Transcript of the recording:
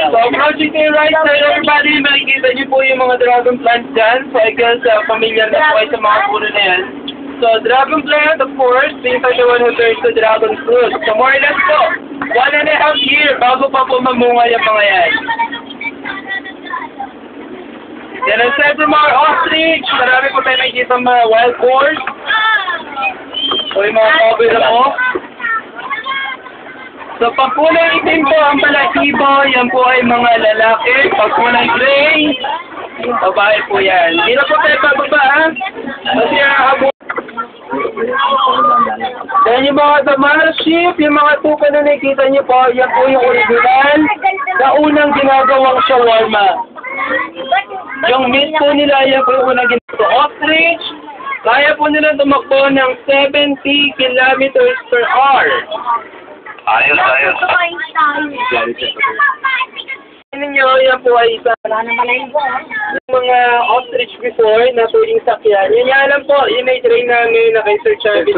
So, approaching to your right side, everybody, makikita niyo po yung mga dragon plants dyan. So, I guess, familiar na po kayo sa mga puno na yan. So, dragon plant, of course, these are the one who turns to dragon fruit. So, more or less po, 1.5 year bago pa po mamunga yung mga yan. Then, aside from our ostrich, marami po tayo nakikita mga wild boars. So, yung mga cobra po. So, pag kulay itim po ang balahibo, yan po ay mga lalaki. Pag kulay gray, babae po yan. Hindi na po tayo pababa, ha? Kasi abo. Then yung mga damar sheep, yung mga tupa na nakikita niyo po, yan po yung original na unang ginagawang shawarma. Yung meat po nila, yan po yung unang ginagawa. Ostrich, kaya po nila tumakbo ng 70 kilometers per hour. Ayos. Tingnan nyo, yan po ay isa. Yung mga ostrich before na pwedeng sakyan. Yun nga lang po, yun ay train namin na kay Sir Charlie.